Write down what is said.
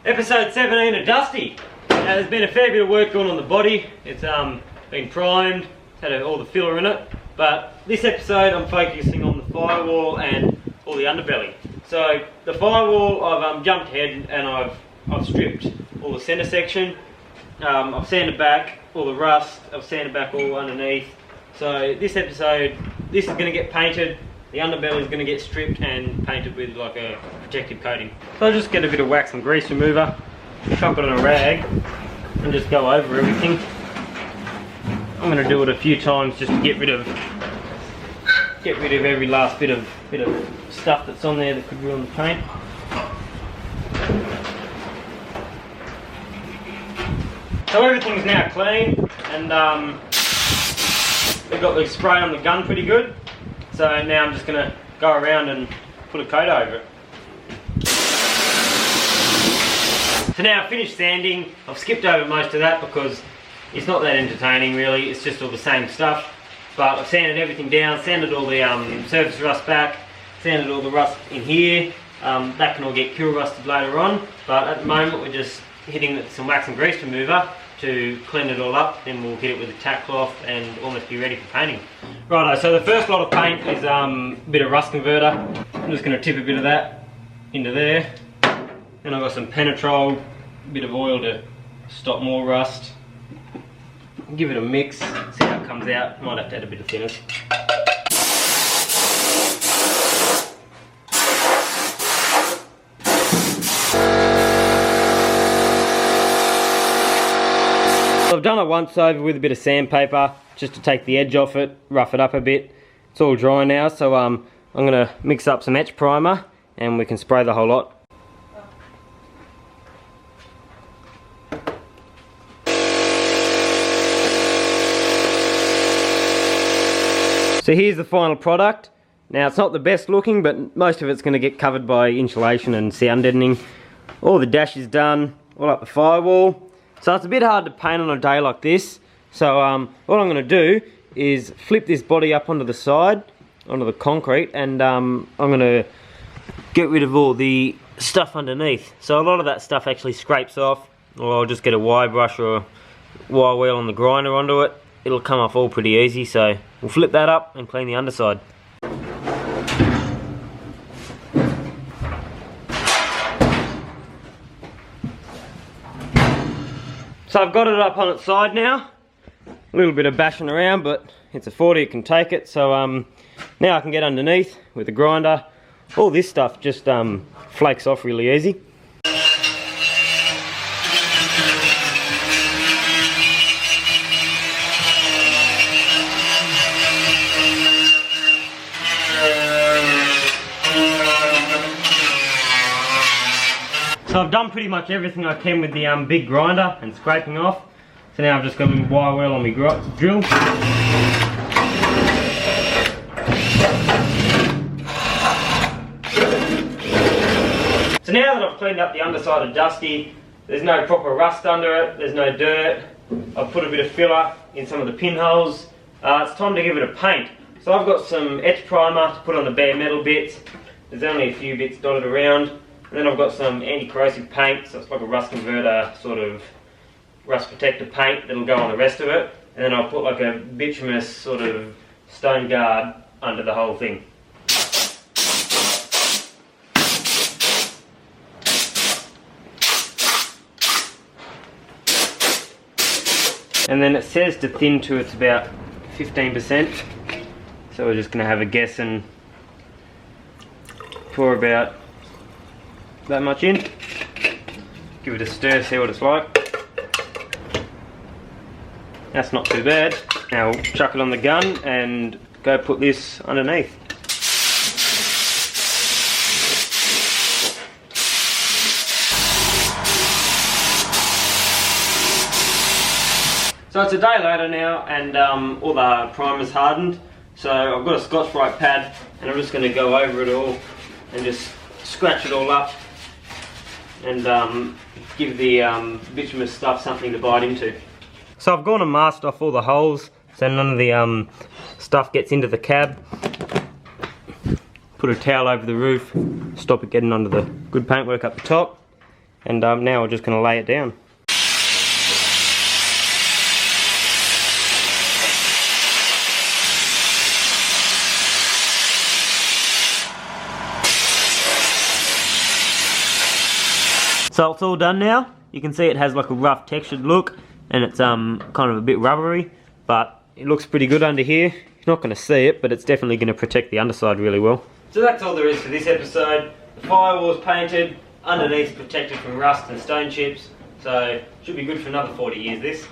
Episode 17 of Dusty. Now, there's been a fair bit of work done on the body. It's been primed, had all the filler in it. But this episode I'm focusing on the firewall and all the underbelly. So the firewall, I've jumped ahead and I've stripped all the centre section. I've sanded back all the rust. I've sanded back all underneath. So this episode, this is going to get painted. The underbelly is going to get stripped and painted with like a protective coating. So I'll just get a bit of wax and grease remover, chuck it on a rag and just go over everything. I'm going to do it a few times just to get rid of every last bit of stuff that's on there that could ruin the paint. So everything's now clean and we've got the spray on the gun pretty good. So now I'm just going to go around and put a coat over it. So now I've finished sanding. I've skipped over most of that because it's not that entertaining really, it's just all the same stuff. But I've sanded everything down, sanded all the surface rust back, sanded all the rust in here. That can all get cure rusted later on, but at the moment we're just hitting it with some wax and grease remover to clean it all up. Then we'll hit it with a tack cloth and almost be ready for painting. Righto, so the first lot of paint is a bit of rust converter. I'm just going to tip a bit of that into there. And I've got some Penetrol, a bit of oil to stop more rust. Give it a mix, see how it comes out. Might have to add a bit of thinners. I've done it once over with a bit of sandpaper just to take the edge off it, rough it up a bit. It's all dry now, so I'm going to mix up some etch primer and we can spray the whole lot. So here's the final product. Now it's not the best looking, but most of it's going to get covered by insulation and sound deadening. All the dash is done, all up the firewall. So it's a bit hard to paint on a day like this. So what I'm going to do is flip this body up onto the side, onto the concrete, and I'm going to get rid of all the stuff underneath. So a lot of that stuff actually scrapes off, or I'll just get a wire brush or a wire wheel on the grinder onto it. It'll come off all pretty easy, so we'll flip that up and clean the underside. So I've got it up on its side now. A little bit of bashing around, but it's a 40, it can take it. So now I can get underneath with the grinder. All this stuff just flakes off really easy. So I've done pretty much everything I can with the big grinder and scraping off. So now I've just got a little wire wheel on my drill. So now that I've cleaned up the underside of Dusty, there's no proper rust under it, there's no dirt. I've put a bit of filler in some of the pinholes. It's time to give it a paint. So I've got some etch primer to put on the bare metal bits. There's only a few bits dotted around. And then I've got some anti-corrosive paint, so it's like a rust converter sort of rust protector paint that'll go on the rest of it. And then I'll put like a bituminous sort of stone guard under the whole thing. And then it says to thin to it's about 15%. So we're just going to have a guess and pour about that much in. Give it a stir, see what it's like. That's not too bad. Now we'll chuck it on the gun and go put this underneath. So it's a day later now and all the primer's hardened. So I've got a Scotch-Brite pad and I'm just going to go over it all and just scratch it all up and give the bituminous stuff something to bite into. So I've gone and masked off all the holes so none of the stuff gets into the cab. Put a towel over the roof, stop it getting onto the good paintwork up the top. And now we're just going to lay it down. So it's all done now. You can see it has like a rough textured look, and it's kind of a bit rubbery, but it looks pretty good under here. You're not going to see it, but it's definitely going to protect the underside really well. So that's all there is for this episode. The firewall's painted, underneath protected from rust and stone chips, so should be good for another 40 years this.